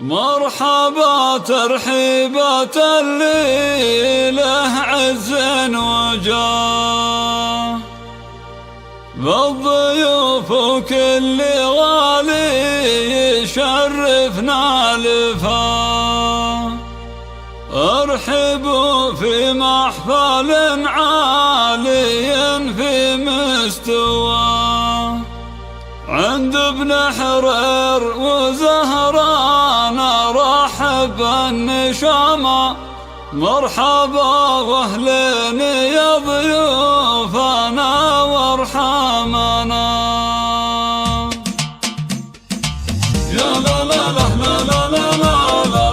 مرحبا ترحيبات اللي له عز وجاه، بالضيوف وكل غالي يشرفنا لفاه. ارحبوا في محفل عالي في مستواه، عند ابن حرير وزهران رحب النشامة. مرحبا واهلين يا ضيوفنا وارحمنا. يا لا لا لا لا لا لا لا لا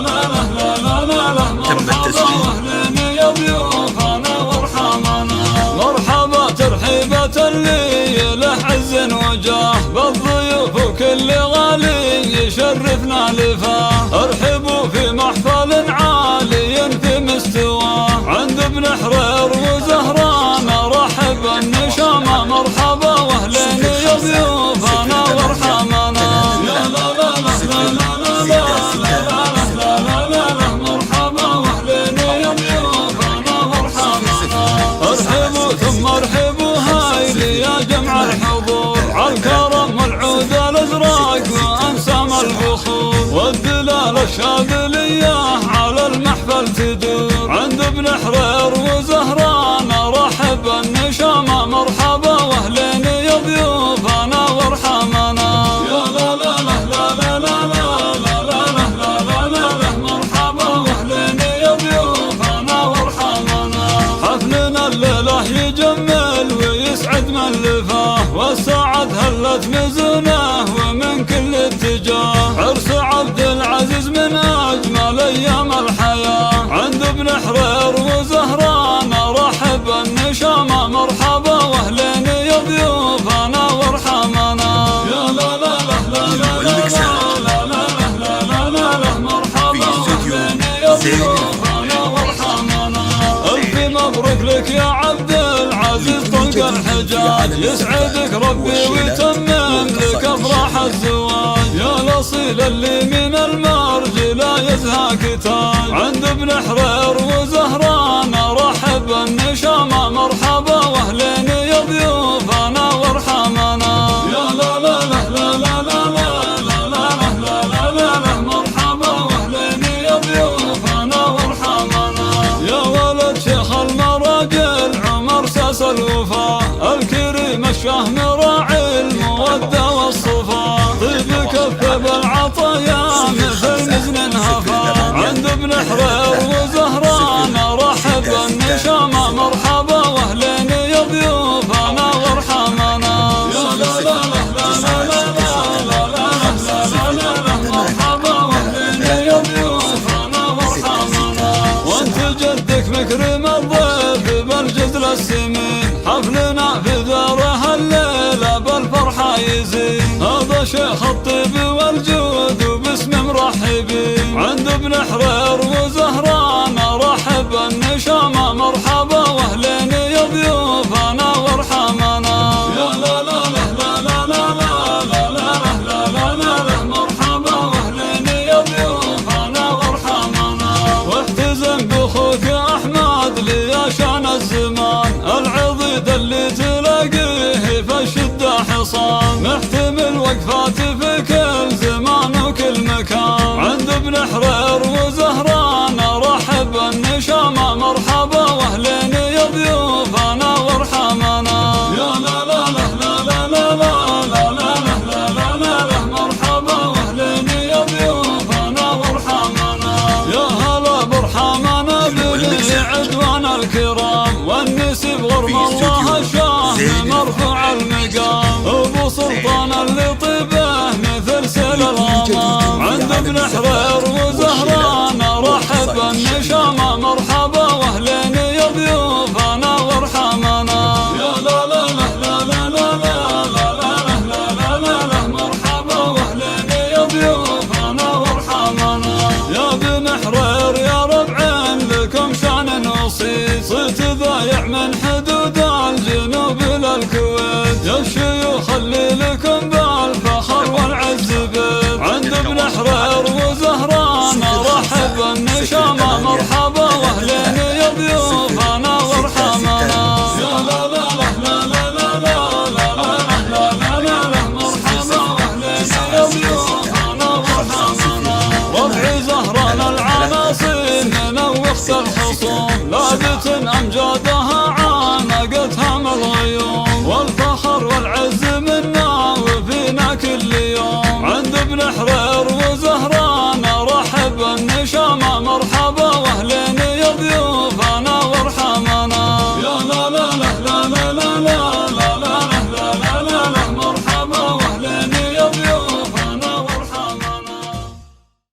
لا لا لا. مرحبا واهلين يا ضيوفنا وارحمنا. مرحبا ترحيبة اللي له عز وجاه، بالضيوف وكل غالي يشرفنا لفاه. ارحبوا في محفل عالي في مستواه، عند ابن حرير وزهران رحب النشامة. مرحبا واهلين يا ضيوفنا وارحمنا. يا لا لا لا لا لا لا لا لا لا. مرحبا واهلين يا ضيوفنا وارحمنا. ارحبوا ثم ارحبوا هايلي يا جمع الحضور، عالكرم والعود الازرق وانسام الفخور، والدلال الشاذلية على المحفل تدور، عند ابن حرير وزهران رحب النشامة. مرحبا واهلين يا ضيوفنا وارحمنا. يا لا لا لا لا لا لا لا لا لا لا لا. مرحبا واهلين يا ضيوفنا وارحمنا. حفلنا الليلة يجمل ويسعد من لفاه، والسعد هلت مزونه ومن كل اتجاه. عرس عبد العزيز من اجمل ايام الحياة، عند ابن حرير وزهران رحب النشامة. مرحبا واهلين يا ضيوفنا وارحمنا. يا لا لا لا لا لا لا لا لا لا لا. مرحبا واهلين يا ضيوفنا وارحمنا. الف مبروك لك يا عبد العزيز طلق الحجاج، يسعدك ربي ويتمم لك افراح الزواج. يا الاصيل اللي من المرج لا يزهاك تاج، عند ابن حرير وزهران رحب النشامة. مرحبا واهلين يا ضيوفنا وارحمنا. يا لا لا لا لا لا لا لا لا لا لا لا. مرحبا واهلين يا ضيوفنا وارحمنا. يا ولد شيخ المراجل عمر ساس الوفا، الكريم الشهم راعي المودة والصفا، طيب كف بالعطايا مثل مزن هفا، عند ابن حرير وزهران رحب النشامة. مرحبا واهلين يا ضيوفنا وارحمنا. يا لا لا لا لا لا لا لا لا لا. مرحبا واهلين يا ضيوفنا وارحمنا. وانت جدك مكرم الضيف بالجزل السمين، حفلنا في داره الليلة بالفرحة يزين. هذا شيخ الطيب والجود وباسم مرحبين، عند ابن حرير وزهران رحب النشامة. مرحبا واهلين يا ضيوفنا وارحمنا. يا لا لا لا لا لا لا لا لا لا لا. مرحبا واهلين يا ضيوفنا وارحمنا. واحتزم باخوك احمد لي شان الزمان، العضيد اللي تلاقيه في الشدة حصان، محتمل وقفات في كل زمان وكل مكان، عند ابن حرير وزهران رحب النشامة. مرحبا واهلين يا ضيوفنا وارحمنا. يا لا لا لا لا لا لا لا لا لا لا. مرحبا واهلين يا ضيوفنا وارحمنا. يا هلا برحمنا بلي عدوان الكرام، والنسب غرم الله الشام مرفوع المقام، ابو سلطان اللي طيبه مثل سيل الغمام، عند ابن حرير وزهران رحب النشامة. مرحبا واهلين يا ضيوفنا وارحمنا. يا لا لا لا لا لا لا لا لا لا لا. مرحبا واهلين يا ضيوفنا وارحمنا. يا ابن حرير يا ربعين لكم شان وصيد، صيت ضايع من حدود الجنوب للكويت، يا الشيوخ اللي لكم بالفخر والعز بيت، عند ابن حرير وزهران وسط الحصون لابت أمجادها عانقتها من الغيوم، والفخر والعز منا وفينا كل يوم عند ابن حريث